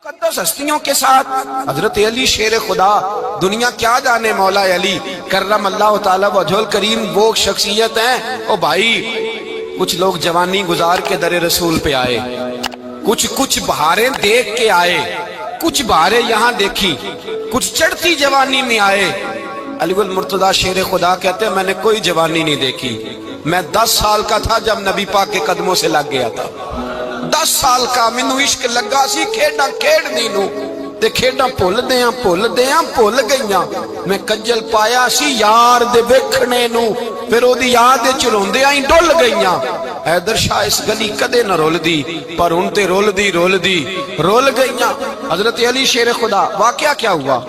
مقدس ہستیوں کے ساتھ حضرت علی شیر خدا، دنیا کیا جانے مولا علی کرم اللہ تعالی وجہ الکریم، وہ شخصیت ہیں۔ او بھائی، کچھ لوگ جوانی گزار کے در رسول پہ آئے، کچھ بہاریں دیکھ کے آئے، کچھ بہاریں یہاں دیکھی، کچھ چڑھتی جوانی میں آئے۔ علی المرتضیٰ شیر خدا کہتے ہیں میں نے کوئی جوانی نہیں دیکھی، میں 10 سال کا تھا جب نبی پاک کے قدموں سے لگ گیا تھا۔ 10 سال کا مینوں عشق لگا سی، کھیڈاں کھیڈنی نو تے کھیڈاں بھول گئیاں۔ میں کجل پایا سی یار دے ویکھنے نو، پھر او دی یاد وچ روندیاں ہی ڈل گئیاں۔ حیدر شاہ اس گلی کدے نہ رول دی، پر ہن تے رول گئیاں۔ حضرت علی شیر خدا، واقعہ کیا ہوا؟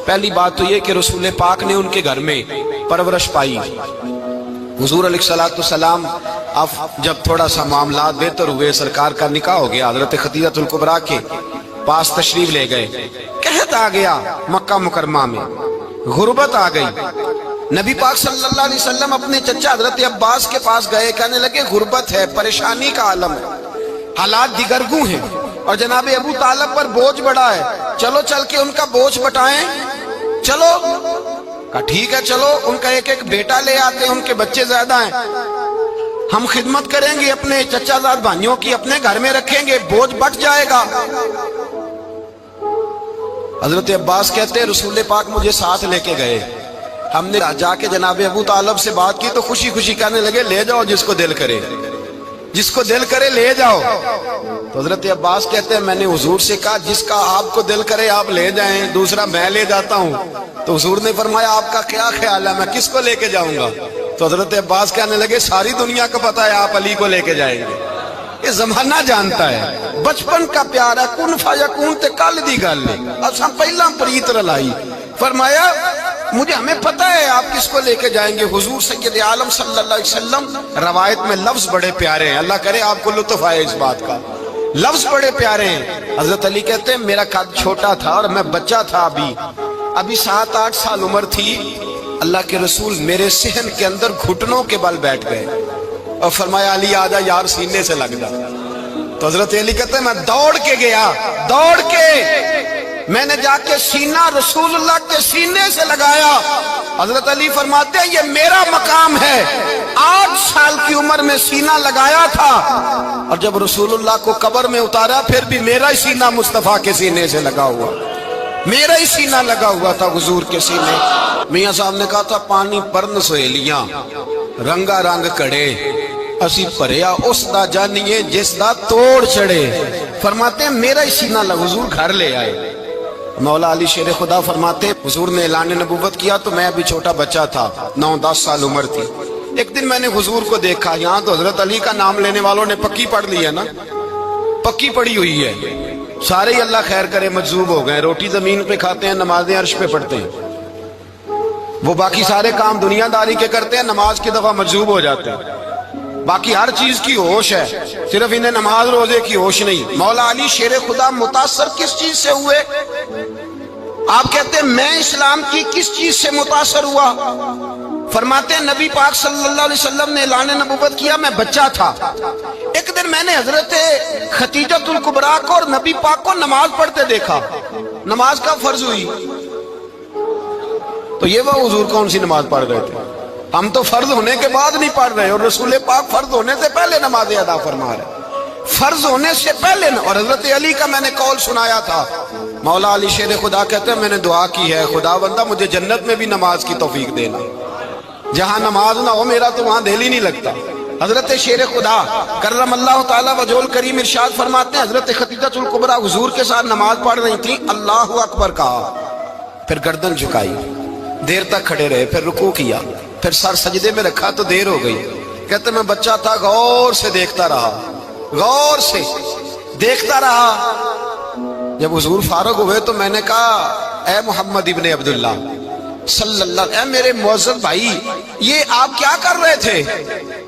پہلی بات تو یہ کہ رسول پاک نے ان کے گھر میں پرورش پائی۔ حضور علیہ السلام اب جب تھوڑا سا معاملات بہتر ہوئے، سرکار کا نکاح ہو گیا، حضرت خدیجہ الکبریٰ کے پاس تشریف لے گئے۔ قحط آ گیا مکہ مکرمہ میں، غربت آ گئی۔ نبی پاک صلی اللہ علیہ وسلم اپنے چچا حضرت عباس کے پاس گئے، کہنے لگے غربت ہے، پریشانی کا عالم ہے، حالات دیگرگوں ہیں، اور جناب ابو طالب پر بوجھ بڑا ہے، چلو چل کے ان کا بوجھ بٹائیں۔ چلو کہا ٹھیک ہے، چلو ان کا ایک بیٹا لے آتے ہیں، ان کے بچے زیادہ ہیں، ہم خدمت کریں گے اپنے چچا زاد بھائیوں کی، اپنے گھر میں رکھیں گے، بوجھ بٹ جائے گا۔ حضرت عباس کہتے ہیں رسول پاک مجھے ساتھ لے کے گئے، ہم نے جا کے جناب ابو طالب سے بات کی تو خوشی خوشی کہنے لگے لے جاؤ جس کو دل کرے لے جاؤ۔ تو حضرت عباس کہتے ہیں میں نے حضور سے کہا جس کا آپ کو دل کرے آپ لے جائیں، دوسرا میں لے جاتا ہوں۔ تو حضور نے فرمایا آپ کا کیا خیال ہے، میں کس کو لے کے جاؤں گا؟ تو حضرت عباس کہنے لگے ساری دنیا کو پتا ہے آپ علی کو لے کے جائیں گے، یہ زمانہ جانتا ہے، بچپن کا پیار ہے، کن فیکون تے کل دی گل ہے، اساں پہلا پریت رلائی۔ فرمایا ہمیں پتہ ہے آپ کس کو لے کے جائیں گے، حضور سید عالم صلی اللہ علیہ وسلم۔ روایت میں لفظ بڑے پیارے ہیں، اللہ کرے آپ کو لطف آئے اس بات کا، لفظ بڑے پیارے ہیں۔ حضرت علی کہتے ہیں میرا قد چھوٹا تھا اور میں بچہ تھا، ابھی 7-8 سال عمر تھی، اللہ کے رسول میرے صحن کے اندر گھٹنوں کے بل بیٹھ گئے اور فرمایا علی آجا یار سینے سے لگ جا۔ تو حضرت علی کہتے ہیں میں دوڑ کے گیا، میں نے جا کے سینہ رسول اللہ کے سینے سے لگایا۔ حضرت علی فرماتے ہیں یہ میرا مقام ہے، 8 سال کی عمر میں سینہ لگایا تھا، اور جب رسول اللہ کو قبر میں اتارا پھر بھی میرا ہی سینہ مصطفیٰ کے سینے سے لگا ہوا، میرا ہی سینہ لگا ہوا تھا حضور کے سینے۔ میاں صاحب نے کہا تھا پانی پرن سہیلیاں رنگا رنگ کڑے، اسی پریا اس دا جانیے جس دا توڑ چڑے۔ فرماتے ہیں میرا ہی سینہ لگا، حضور گھر لے آئے۔ مولا علی شیر خدا فرماتے حضور نے اعلان نبوت کیا تو میں ابھی چھوٹا بچہ تھا، 9-10 سال عمر تھی۔ ایک دن میں نے حضور کو دیکھا، یہاں تو حضرت علی کا نام لینے والوں نے پکی پڑھ لی ہے نا، پکی پڑھی ہوئی ہے، سارے ہی اللہ خیر کرے مجذوب ہو گئے، روٹی زمین پہ کھاتے ہیں، نمازیں عرش پہ پڑھتے ہیں، وہ باقی سارے کام دنیا داری کے کرتے ہیں، نماز کی دفعہ مجذوب ہو جاتے ہیں، باقی ہر چیز کی ہوش ہے، صرف انہیں نماز روزے کی ہوش نہیں۔ مولا علی شیر خدا متاثر کس چیز سے ہوئے؟ آپ کہتے ہیں میں اسلام کی کس چیز سے متاثر ہوا؟ فرماتے ہیں نبی پاک صلی اللہ علیہ وسلم نے اعلان نبوت کیا، میں بچہ تھا، ایک دن میں نے حضرت خدیجہ الکبریٰ کو اور نبی پاک کو نماز پڑھتے دیکھا۔ نماز کب فرض ہوئی؟ تو یہ وہ حضور کون سی نماز پڑھ رہے تھے؟ ہم تو فرض ہونے کے بعد نہیں پڑھ رہے، اور رسول پاک فرض ہونے سے پہلے نماز ادا فرما رہے، فرض ہونے سے پہلے۔ اور حضرت علی کا میں نے قول سنایا تھا، مولا علی شیر خدا کہتے ہیں میں نے دعا کی ہے خدا بندہ مجھے جنت میں بھی نماز کی توفیق دینا، جہاں نماز نہ ہو میرا تو وہاں دل ہی نہیں لگتا۔ حضرت شیر خدا کرم اللہ تعالی وجہ الکریم ارشاد فرماتے ہیں حضرت خدیجہ الکبریٰ حضور کے ساتھ نماز پڑھ رہی تھی، اللہ اکبر کہا، پھر گردن جھکائی، دیر تک کھڑے رہے، پھر رکوع کیا، پھر سر سجدے میں رکھا تو دیر ہو گئی۔ کہتے میں بچہ تھا، غور سے دیکھتا رہا، جب حضور فارغ ہوئے تو میں نے کہا اے محمد ابن عبداللہ صلی اللہ، اے میرے معزز بھائی یہ آپ کیا کر رہے تھے؟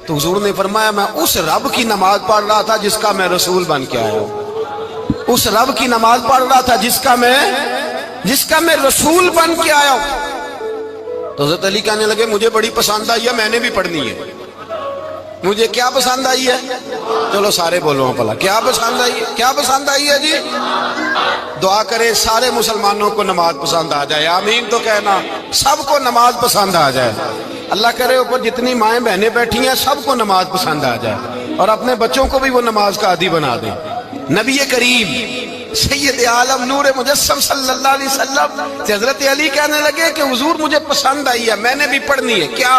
تو حضور نے فرمایا میں اس رب کی نماز پڑھ رہا تھا جس کا میں رسول بن کے آیا ہوں، اس رب کی نماز پڑھ رہا تھا جس کا میں رسول بن کے آیا ہوں۔ تو حضرت علی کہنے لگے مجھے بڑی پسند آئی ہے، میں نے بھی پڑھنی ہے۔ مجھے کیا پسند آئی ہے؟ چلو سارے بولو بھلا کیا پسند آئی ہے؟ کیا پسند آئی ہے جی؟ دعا کرے سارے مسلمانوں کو نماز پسند آ جائے، آمین تو کہنا، سب کو نماز پسند آ جائے۔ اللہ کرے اوپر جتنی مائیں بہنیں بیٹھی ہیں سب کو نماز پسند آ جائے، اور اپنے بچوں کو بھی وہ نماز کا عادی بنا دیں۔ نبی کریم سید عالم نور مجسم صلی اللہ علیہ وسلم سے حضرت علی کہنے لگے کہ حضور مجھے پسند آئی ہے، میں نے بھی پڑھنی ہے۔ کیا؟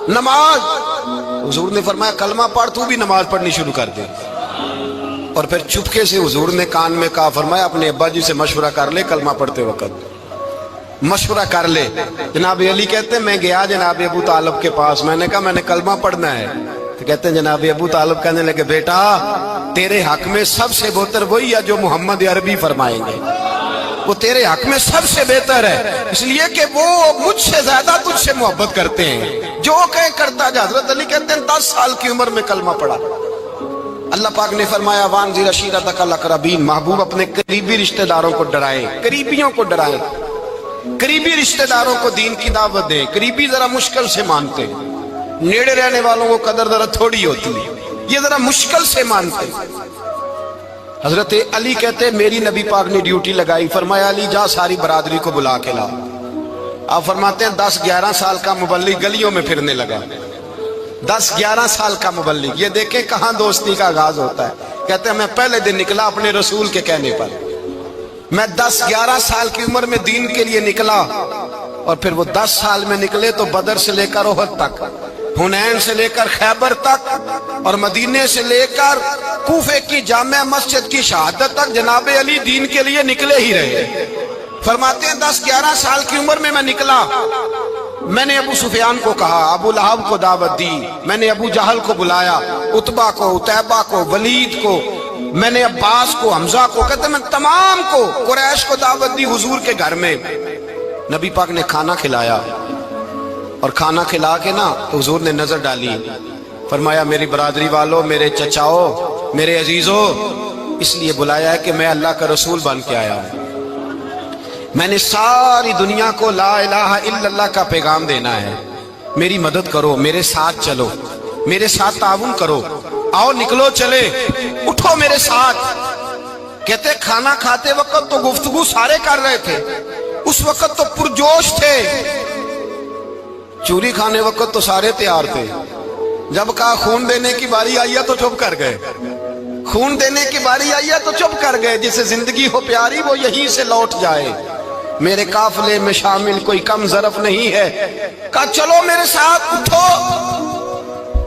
نماز۔ حضور نے فرمایا کلمہ پڑھ، تو بھی نماز پڑھنی شروع کر دے۔ اور پھر چپکے سے حضور نے کان میں کہا، فرمایا اپنے ابا جی سے مشورہ کر لے کلمہ پڑھتے وقت، مشورہ کر لے۔ جناب علی کہتے ہیں میں گیا جناب ابو طالب کے پاس، میں نے کہا میں نے کلمہ پڑھنا ہے، تو کہتے ہیں جناب ابو طالب کہنے لگے بیٹا تیرے حق میں سب سے بہتر وہی ہے جو محمد عربی فرمائیں گے، وہ تیرے حق میں سب سے بہتر ہے، اس لیے کہ وہ مجھ سے زیادہ تجھ سے محبت کرتے ہیں، جو کہے کرتا جا۔ حضرت علی کہتے ہیں 10 سال کی عمر میں کلمہ پڑھا۔ اللہ پاک نے فرمایا وانذر عشیرتک الاقربین، محبوب اپنے قریبی رشتہ داروں کو ڈرائیں، قریبیوں کو ڈرائیں، قریبی رشتہ داروں کو دین کی دعوت دیں۔ قریبی ذرا مشکل سے مانتے، نیڑے رہنے والوں کو قدر ذرا تھوڑی ہوتی ہے، یہ ذرا مشکل سے مانتے۔ حضرت علی کہتے میری نبی پاک نے ڈیوٹی لگائی، فرمایا علی جا ساری برادری کو بلا کے لا۔ آپ فرماتے ہیں 10-11 سال کا مبلغ گلیوں میں پھرنے لگا، 10-11 سال کا مبلغ۔ یہ دیکھیں کہاں دوستی کا آغاز ہوتا ہے۔ کہتے ہیں میں پہلے دن نکلا اپنے رسول کے کہنے پر، میں 10-11 سال کی عمر میں دین کے لیے نکلا، اور پھر وہ 10 سال میں نکلے تو بدر سے لے کر احد تک، حنین سے لے کر خیبر تک، اور مدینے سے لے کر کوفے کی جامع مسجد کی شہادت تک جناب علی دین کے لیے نکلے ہی رہے۔ فرماتے ہیں 10-11 سال کی عمر میں نکلا، میں نے ابو سفیان کو کہا، ابو لہب کو دعوت دی، میں نے ابو جہل کو بلایا، عتبہ کو، عتیبہ کو، ولید کو، میں نے عباس کو، حمزہ کو، کہتے میں تمام کو، قریش کو دعوت دی حضور کے گھر میں۔ نبی پاک نے کھانا کھلایا، اور کھانا کھلا کے نا حضور نے نظر ڈالی، فرمایا میری برادری والوں، میرے چچاؤ، میرے عزیزوں، اس لیے بلایا ہے کہ میں اللہ کا رسول بن کے آیا ہوں، میں نے ساری دنیا کو لا الہ الا اللہ کا پیغام دینا ہے، میری مدد کرو، میرے ساتھ چلو، میرے ساتھ تعاون کرو، آؤ نکلو چلے، اٹھو میرے ساتھ۔ کہتے کھانا کھاتے وقت تو گفتگو سارے کر رہے تھے، اس وقت تو پرجوش تھے، چوری کھانے وقت تو سارے تیار تھے، جب کہا خون دینے کی باری آئی ہے تو چپ کر گئے، خون دینے کی باری آئی ہے تو چپ کر گئے، جسے زندگی ہو پیاری وہ یہیں سے لوٹ جائے، میرے قافلے میں شامل کوئی کم ظرف نہیں ہے، کہا چلو میرے ساتھ اٹھو۔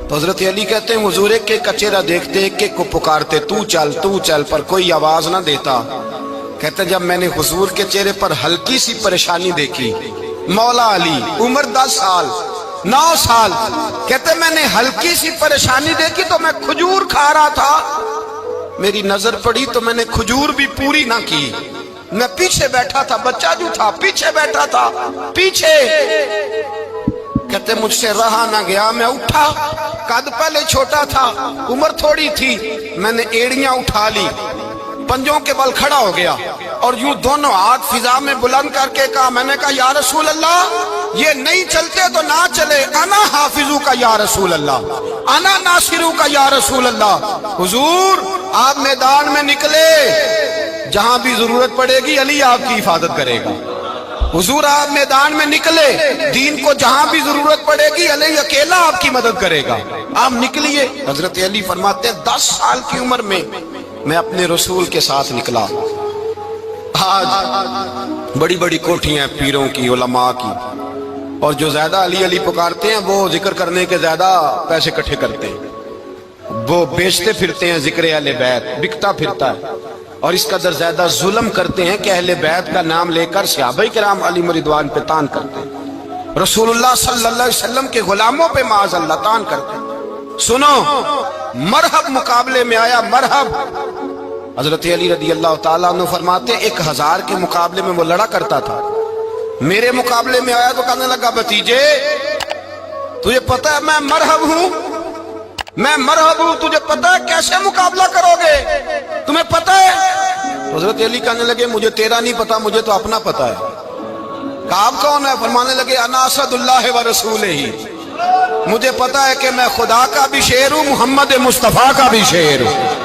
تو حضرت علی کہتے ہیں حضور ایک ایک کا چہرہ دیکھتے، ایک ایک کو پکارتے، تو چل، پر کوئی آواز نہ دیتا۔ کہتے جب میں نے حضور کے چہرے پر ہلکی سی پریشانی دیکھی، مولا علی عمر 10 سال 9 سال، کہتے میں نے ہلکی سی پریشانی دیکھی تو میں کھجور کھا رہا تھا، میری نظر پڑی تو میں نے کھجور بھی پوری نہ کی، میں پیچھے بیٹھا تھا، بچہ جو تھا پیچھے بیٹھا تھا، پیچھے۔ کہتے مجھ سے رہا نہ گیا، میں اٹھا، قد پہلے چھوٹا تھا، عمر تھوڑی تھی، میں نے ایڑیاں اٹھا لی، پنجوں کے بل کھڑا ہو گیا، اور یوں دونوں ہاتھ فضا میں بلند کر کے کہا، میں نے کہا یا رسول اللہ یہ نہیں چلتے تو نہ چلے، انا حافظو کا یا رسول اللہ، انا ناصرو کا یا رسول اللہ۔ حضور آپ میدان میں نکلے، جہاں بھی ضرورت پڑے گی علی آپ کی حفاظت کرے گا، حضور آپ میدان میں نکلے، دین کو جہاں بھی ضرورت پڑے گی علی اکیلا آپ کی مدد کرے گا، آپ نکلیے۔ حضرت علی فرماتے ہیں 10 سال کی عمر میں میں اپنے رسول کے ساتھ نکلا۔ آج بڑی بڑی کوٹھیاں پیروں کی، علماء کی، اور جو زیادہ علی علی پکارتے ہیں وہ ذکر کرنے کے زیادہ پیسے اکٹھے کرتے ہیں، وہ بیچتے پھرتے ہیں ذکر اہل بیت، بکتا پھرتا ہے، اور اس قدر زیادہ ظلم کرتے ہیں کہ اہل بیت کا نام لے کر صحابہ کرام علی رضوان پہ تان کرتے ہیں، رسول اللہ صلی اللہ علیہ وسلم کے غلاموں پہ معاذ اللہ تان کرتے ہیں۔ سنو مرحب مقابلے میں آیا، مرحب۔ حضرت علی رضی اللہ تعالیٰ عنہ فرماتے 1000 کے مقابلے میں وہ لڑا کرتا تھا، میرے مقابلے میں آیا تو کہنے لگا بھتیجے تجھے پتہ ہے میں مرحب ہوں، میں مرحب ہوں، تجھے پتہ ہے کیسے مقابلہ کرو گے، تمہیں پتہ ہے؟ حضرت علی کہنے لگے مجھے تیرا نہیں پتا، مجھے تو اپنا پتہ ہے۔ کہا آپ کون ہے؟ فرمانے لگے انا اسد اللہ و رسولہ، مجھے پتا ہے کہ میں خدا کا بھی شعر ہوں، محمد مصطفیٰ کا بھی شعر ہوں۔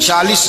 40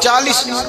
40।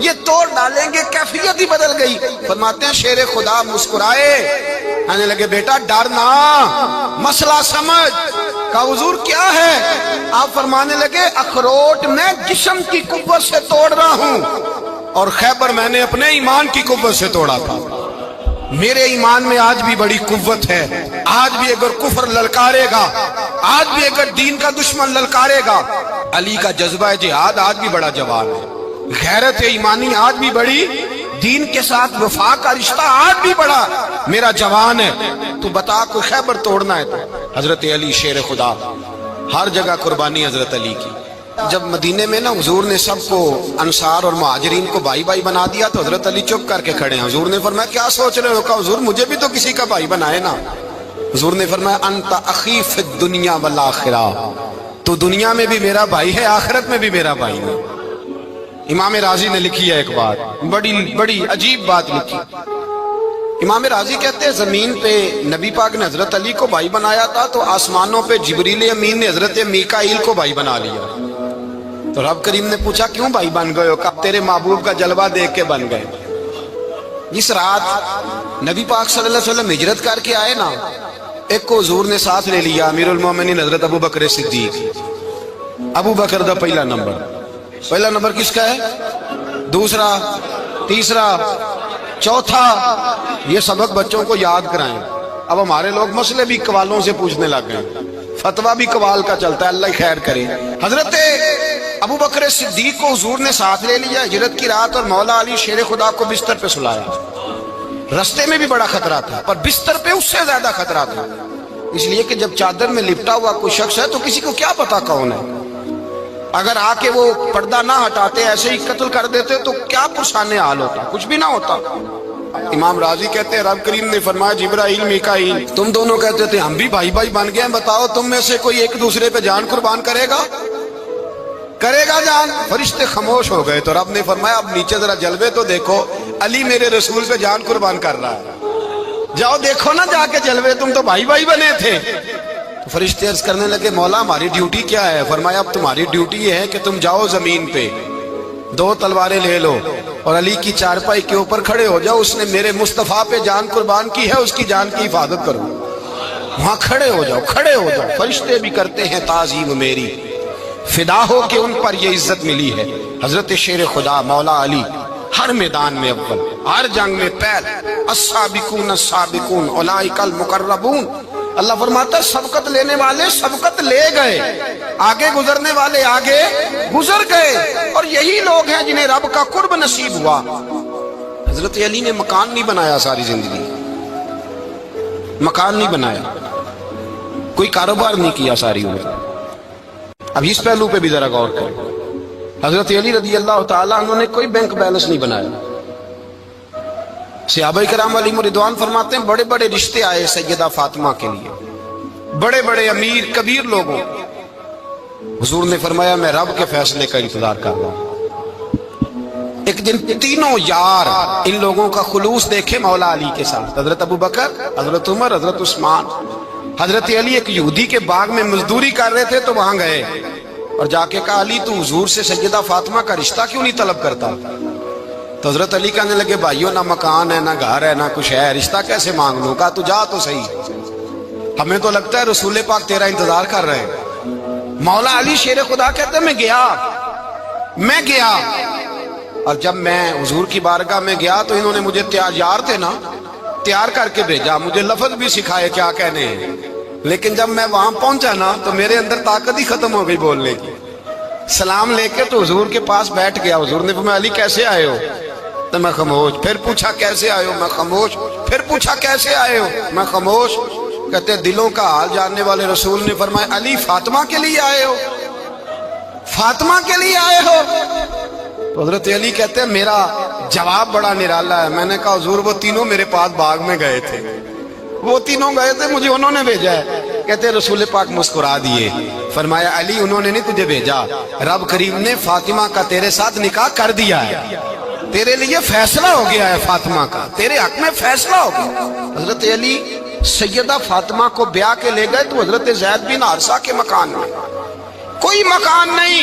یہ توڑ ڈالیں گے، کیفیت ہی بدل گئی۔ فرماتے ہیں شیر خدا مسکرائے، کہنے لگے بیٹا ڈرنا، مسئلہ سمجھ۔ کہا حضور کیا ہے؟ آپ فرمانے لگے اخروٹ میں جسم کی قوت سے توڑ رہا ہوں، اور خیبر میں نے اپنے ایمان کی قوت سے توڑا تھا۔ میرے ایمان میں آج بھی بڑی قوت ہے، آج بھی اگر کفر للکارے گا، آج بھی اگر دین کا دشمن للکارے گا، علی کا جذبہ جہاد آج بھی بڑا جوان ہے، غیرت ایمانی آج بھی بڑی، دین کے ساتھ وفا کا رشتہ آج بھی بڑا میرا جوان ہے۔ تو بتا کوئی خیبر توڑنا ہے تو حضرت علی شیر خدا، ہر جگہ قربانی حضرت علی کی۔ جب مدینے میں نا حضور نے سب کو انصار اور مہاجرین کو بھائی بھائی بنا دیا تو حضرت علی چپ کر کے کھڑے ہیں۔ حضور نے فرمایا کیا سوچ رہے ہو؟ کہا حضور مجھے بھی تو کسی کا بھائی بنائے نا۔ حضور نے فرمایا انت اخی فی الدنیا والآخرہ، تو دنیا میں بھی میرا بھائی ہے، آخرت میں بھی میرا بھائی ہے۔ امام راضی نے لکھی ہے ایک بات، بڑی عجیب بات لکھی۔ امام راضی کہتے ہیں زمین پہ نبی پاک نے حضرت علی کو بھائی بنایا تھا تو آسمانوں پہ جبریل امین نے حضرت میکائیل کو بھائی بنا لیا۔ تو رب کریم نے پوچھا کیوں بھائی بن گئے ہو؟ کہا تیرے محبوب کا جلوہ دیکھ کے بن گئے۔ جس رات نبی پاک صلی اللہ علیہ وسلم ہجرت کر کے آئے نا، ایک کو حضور نے ساتھ لے لیا، امیر المومنین حضرت ابو بکر صدیق۔ ابو بکر دا پہلا نمبر کس کا ہے؟ دوسرا، تیسرا، چوتھا، یہ سبق بچوں کو یاد کرائیں۔ اب ہمارے لوگ مسئلے بھی قوالوں سے پوچھنے لگ گئے، فتویٰ بھی قوال کا چلتا ہے، اللہ خیر کرے۔ حضرت ابو بکر صدیق کو حضور نے ساتھ لے لیا ہجرت کی رات، اور مولا علی شیر خدا کو بستر پہ سلایا۔ رستے میں بھی بڑا خطرہ تھا، پر بستر پہ اس سے زیادہ خطرہ تھا، اس لیے کہ جب چادر میں لپٹا ہوا کوئی شخص ہے تو کسی کو کیا پتا کون ہے، اگر آ کے وہ پردہ نہ ہٹاتے ایسے ہی قتل کر دیتے تو کیا پرسانے حال ہوتا، کچھ بھی نہ ہوتا۔ امام راضی کہتے ہیں رب کریم نے فرمایا جبرائیل میکائیل تم دونوں کہتے تھے ہم بھی بھائی بھائی بن گئے ہیں، بتاؤ تم میں سے کوئی ایک دوسرے پہ جان قربان کرے گا جان؟ فرشتے خاموش ہو گئے تو رب نے فرمایا اب نیچے ذرا جلوے تو دیکھو، علی میرے رسول پہ جان قربان کر رہا ہے، جاؤ دیکھو نا جا کے جلوے، تم تو بھائی بھائی بنے تھے۔ تو فرشتے عرض کرنے لگے مولا ہماری ڈیوٹی کیا ہے؟ فرمایا اب تمہاری ڈیوٹی یہ ہے کہ تم جاؤ زمین پہ، 2 تلواریں لے لو اور علی کی چارپائی کے اوپر کھڑے ہو جاؤ، اس نے میرے مصطفیٰ پہ جان قربان کی ہے، اس کی جان کی حفاظت کرو۔ وہاں کھڑے ہو جاؤ۔ فرشتے بھی کرتے ہیں تعظیم میری، فدا ہو کہ ان پر یہ عزت ملی ہے۔ حضرت شیر خدا مولا علی ہر میدان میں اول، ہر جنگ میں پہل، السابقون السابقون اولئک المقربون۔ اللہ فرماتا ہے سبقت لینے والے سبقت لے گئے، آگے گزرنے والے آگے گزر گئے، اور یہی لوگ ہیں جنہیں رب کا قرب نصیب ہوا۔ حضرت علی نے مکان نہیں بنایا، ساری زندگی مکان نہیں بنایا، کوئی کاروبار نہیں کیا ساری عمر۔ اب اس پہلو پہ بھی ذرا غور کریں، حضرت علی رضی اللہ تعالیٰ انہوں نے کوئی بینک بیلنس نہیں بنایا۔ صحابہ کرام علیہم رضوان فرماتے ہیں بڑے بڑے رشتے آئے سیدہ فاطمہ کے لیے، بڑے بڑے امیر کبیر لوگوں، حضور نے فرمایا میں رب کے فیصلے کا انتظار کر رہا ہوں۔ ایک دن تینوں یار ان لوگوں کا خلوص دیکھے مولا علی کے ساتھ، حضرت ابو بکر، حضرت عمر، حضرت عثمان۔ حضرت علی ایک یہودی کے باغ میں مزدوری کر رہے تھے تو وہاں گئے اور جا کے کہا علی تو حضور سے سیدہ فاطمہ کا رشتہ کیوں نہیں طلب کرتا؟ تو حضرت علی کہنے لگے بھائیو نہ مکان ہے نہ گھر ہے نہ کچھ ہے، رشتہ کیسے مانگ لوں؟ کہا تو جا تو صحیح، ہمیں تو لگتا ہے رسول پاک تیرا انتظار کر رہے ہیں۔ مولا علی شیر خدا کہتے ہیں میں گیا اور جب میں حضور کی بارگاہ میں گیا تو انہوں نے مجھے یار تھے نا تیار کر کے بھیجا، مجھے لفظ بھی سکھائے کیا کہنے ہیں، لیکن جب میں وہاں پہنچا نا تو میرے اندر طاقت ہی ختم ہو گئی بولنے کی۔ سلام لے کے تو حضور کے پاس بیٹھ گیا، حضور نے فرمایا علی کیسے آئے ہو؟ تو میں خاموش، پھر پوچھا کیسے آئے ہو؟ میں خاموش، پھر پوچھا کیسے آئے ہو؟ میں خاموش۔ کہتے دلوں کا حال جاننے والے رسول نے فرمایا علی فاطمہ کے لیے آئے ہو؟ فاطمہ کے لیے آئے ہو؟ تو حضرت علی کہتے ہیں میرا جواب بڑا نرالا ہے، میں نے کہا حضور وہ تینوں میرے پاس باغ میں گئے تھے، وہ تینوں گئے تھے، مجھے انہوں نے بھیجا ہے۔ کہتے رسول پاک مسکرا دیے، فرمایا علی انہوں نے نہیں تجھے بھیجا، رب کریم نے فاطمہ کا تیرے ساتھ نکاح کر دیا ہے، تیرے لیے فیصلہ ہو گیا ہے فاطمہ کا، تیرے حق میں فیصلہ ہو گیا۔ حضرت علی سیدہ فاطمہ کو بیاہ کے لے گئے تو حضرت زید بن حارثہ کے مکان میں، کوئی مکان نہیں،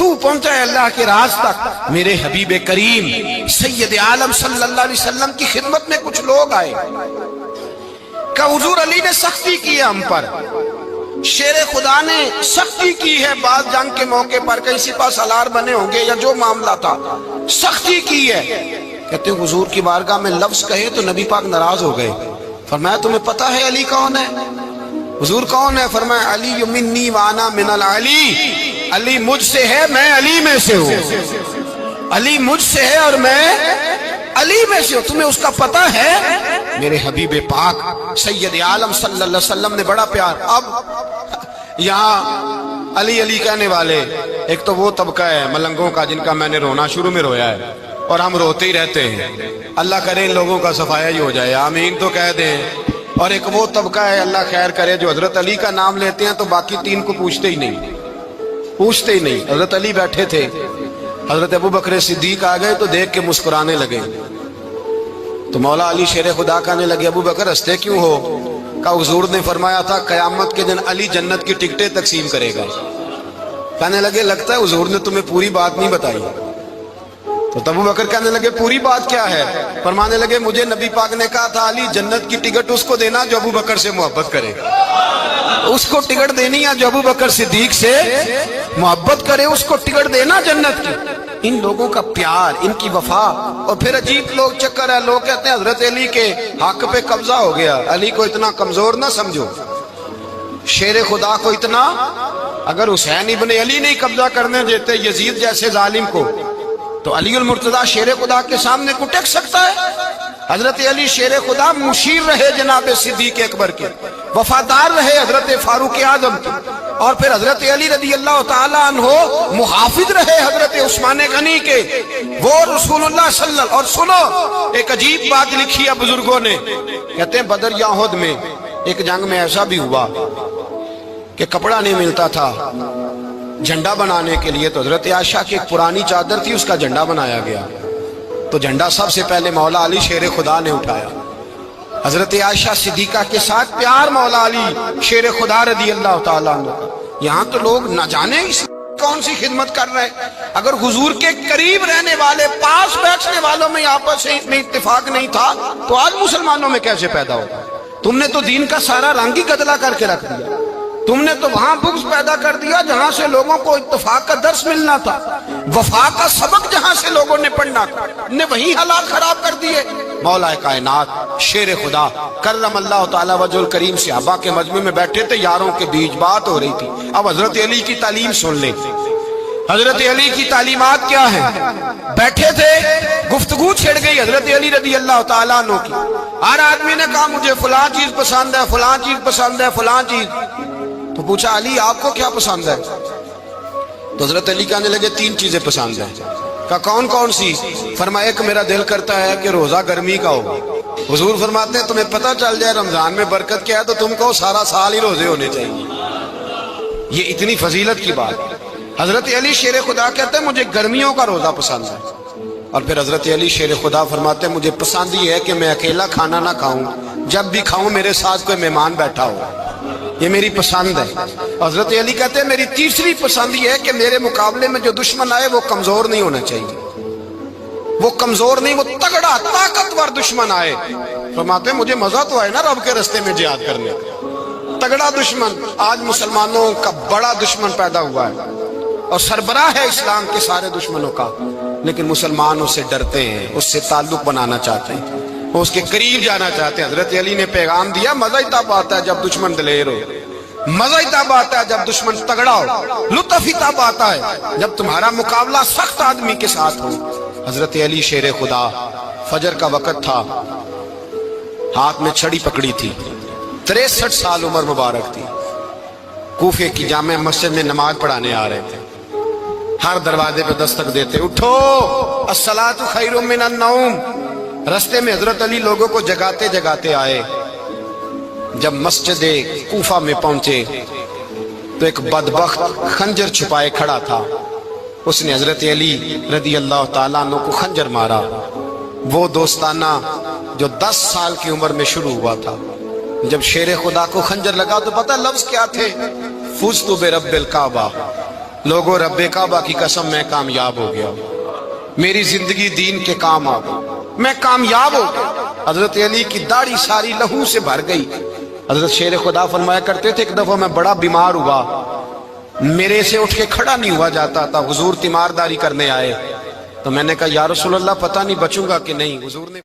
تو پہنچا ہے اللہ کے راز تک۔ میرے حبیب کریم سید عالم صلی اللہ علیہ وسلم کی خدمت میں کچھ لوگ آئے کہ حضور علی نے سختی کی ہے ہم پر، شیر خدا نے سختی کی ہے، بعض جنگ کے موقع پر کہیں سپہ سالار بنے ہوں گے یا جو معاملہ تھا سختی کی ہے۔ کہتے ہیں حضور کی بارگاہ میں لفظ کہے تو نبی پاک ناراض ہو گئے۔ فرمایا تمہیں پتہ ہے علی کون ہے؟ حضور کون ہے؟ فرمایا علی منی وانا من العلی، علی مجھ سے ہے میں علی میں سے ہوں، علی مجھ سے ہے اور میں علی میں سے ہوں، تمہیں اس کا پتہ ہے؟ میرے حبیب پاک سید عالم صلی اللہ علیہ وسلم نے بڑا پیار۔ اب یہاں علی علی کہنے والے ایک تو وہ طبقہ ہے ملنگوں کا جن کا میں نے رونا شروع میں رویا ہے اور ہم روتے ہی رہتے ہیں، اللہ کرے ان لوگوں کا صفایا ہی ہو جائے، آمین تو کہہ دیں۔ اور ایک وہ طبقہ ہے اللہ خیر کرے جو حضرت علی کا نام لیتے ہیں تو باقی تین کو پوچھتے ہی نہیں، پوچھتے ہی نہیں۔ حضرت علی بیٹھے تھے، حضرت ابو بکر صدیق آ گئے تو دیکھ کے مسکرانے لگے، تو مولا علی شیر خدا کہنے لگے ابو بکر ہنستے کیوں ہو؟ کہ حضور نے فرمایا تھا قیامت کے دن علی جنت کی ٹکٹیں تقسیم کرے گا۔ کہنے لگے لگتا ہے حضور نے تمہیں پوری بات نہیں بتائی۔ تو ابو بکر کہنے لگے پوری بات کیا ہے؟ فرمانے لگے مجھے نبی پاک نے کہا تھا علی جنت کی ٹکٹ اس کو دینا جو ابو بکر سے محبت کرے، اس کو ٹکٹ دینی ہے جو ابو بکر صدیق سے محبت کرے، اس کو ٹکٹ دینا جنت کی۔ ان لوگوں کا پیار، ان کی وفا۔ اور پھر عجیب لوگ چکر ہے، لوگ کہتے ہیں حضرت علی کے حق پہ قبضہ ہو گیا، علی کو اتنا کمزور نہ سمجھو، شیر خدا کو اتنا، اگر حسین ابن علی نہیں قبضہ کرنے دیتے یزید جیسے ظالم کو تو علی المرتضیٰ شیر خدا کے سامنے کو ٹک سکتا ہے؟ حضرت علی شیر خدا مشیر رہے جناب صدیق اکبر کے، وفادار رہے حضرت فاروق اعظم کے، اور پھر حضرت علی رضی اللہ تعالیٰ عنہ محافظ رہے حضرت عثمان غنی کے، وہ رسول اللہ صلی اللہ۔ اور سنو ایک عجیب بات لکھی ہے بزرگوں نے، کہتے ہیں بدر یا احد میں ایک جنگ میں ایسا بھی ہوا کہ کپڑا نہیں ملتا تھا جھنڈا بنانے کے لیے، تو حضرت عائشہ کی ایک پرانی چادر تھی اس کا جھنڈا بنایا گیا، تو جھنڈا سب سے پہلے مولا علی شیر خدا نے اٹھایا۔ حضرت عائشہ صدیقہ کے ساتھ پیار مولا علی شیر خدا رضی اللہ تعالیٰ عنہ۔ یہاں تو لوگ نہ جانے کون سی خدمت کر رہے ہیں، اگر حضور کے قریب رہنے والے پاس بیٹھنے والوں میں آپس میں اتفاق نہیں تھا تو آج مسلمانوں میں کیسے پیدا ہوگا؟ تم نے تو دین کا سارا رنگ ہی گدلا کر کے رکھ دیا، تم نے تو وہاں بغض پیدا کر دیا جہاں سے لوگوں کو اتفاق کا درس ملنا تھا، وفا کا سبق جہاں سے لوگوں نے پڑھنا تھا، نے وہی حالات خراب کر دیے۔ مولا کائنات شیر خدا کرم اللہ تعالی وجہ الکریم صحابہ کے مجمع میں بیٹھے تھے، یاروں کے بیچ بات ہو رہی تھی۔ اب حضرت علی کی تعلیم سن لیں، حضرت علی کی تعلیمات کیا ہیں؟ بیٹھے تھے، گفتگو چھڑ گئی حضرت علی رضی اللہ تعالیٰ عنہ کی، ہر آدمی نے کہا مجھے فلاں چیز پسند ہے، فلاں چیز پسند ہے، فلاں چیز۔ تو پوچھا علی آپ کو کیا پسند ہے؟ تو حضرت علی کہنے لگے تین چیزیں پسند ہیں۔ کہا کون کون سی؟ فرمایا ایک میرا دل کرتا ہے کہ روزہ گرمی کا ہو۔ حضور فرماتے ہیں تمہیں پتہ چل جائے رمضان میں برکت کیا ہے تو تم کو سارا سال ہی روزے ہونے چاہیے، یہ اتنی فضیلت کی بات۔ حضرت علی شیر خدا کہتے ہیں مجھے گرمیوں کا روزہ پسند ہے، اور پھر حضرت علی شیر خدا فرماتے ہیں مجھے پسند ہی ہے کہ میں اکیلا کھانا نہ کھاؤں، جب بھی کھاؤں میرے ساتھ کوئی مہمان بیٹھا ہو، یہ میری پسند ہے۔ حضرت علی کہتے ہیں میری تیسری پسند یہ ہے کہ میرے مقابلے میں جو دشمن آئے وہ کمزور نہیں ہونا چاہیے، وہ کمزور نہیں، وہ تگڑا طاقتور دشمن آئے۔ فرماتے ہیں مجھے مزہ تو آئے نا رب کے رستے میں جہاد کرنے کا، تگڑا دشمن۔ آج مسلمانوں کا بڑا دشمن پیدا ہوا ہے اور سربراہ ہے اسلام کے سارے دشمنوں کا، لیکن مسلمان اس سے ڈرتے ہیں، اس سے تعلق بنانا چاہتے ہیں، وہ اس کے قریب جانا چاہتے ہیں۔ حضرت علی نے پیغام دیا مزہ ہی تب آتا ہے جب دشمن دلیر ہو، مزہ ہی تب آتا ہے جب دشمن تگڑا ہو، لطف ہی تب آتا ہے جب تمہارا مقابلہ سخت آدمی کے ساتھ ہو۔ حضرت علی شیر خدا، فجر کا وقت تھا، ہاتھ میں چھڑی پکڑی تھی، 63 سال عمر مبارک تھی، کوفے کی جامع مسجد میں نماز پڑھانے آ رہے تھے، ہر دروازے پہ دستک دیتے اٹھو الصلاۃ خیر من النوم۔ رستے میں حضرت علی لوگوں کو جگاتے جگاتے آئے، جب مسجد کوفہ میں پہنچے تو ایک بدبخت خنجر چھپائے کھڑا تھا، اس نے حضرت علی رضی اللہ تعالیٰ عنہ کو خنجر مارا۔ وہ دوستانہ جو 10 سال کی عمر میں شروع ہوا تھا، جب شیر خدا کو خنجر لگا تو پتہ لفظ کیا تھے؟ فزت برب الکعبہ، لوگوں رب کعبہ کی قسم میں کامیاب ہو گیا، میری زندگی دین کے کام آ گئی، میں کامیاب ہو گیا۔ حضرت علی کی داڑھی ساری لہو سے بھر گئی۔ حضرت شیر خدا فرمایا کرتے تھے ایک دفعہ میں بڑا بیمار ہوا، میرے سے اٹھ کے کھڑا نہیں ہوا جاتا تھا، حضور تیمارداری کرنے آئے تو میں نے کہا یا رسول اللہ پتہ نہیں بچوں گا کہ نہیں۔ حضور نے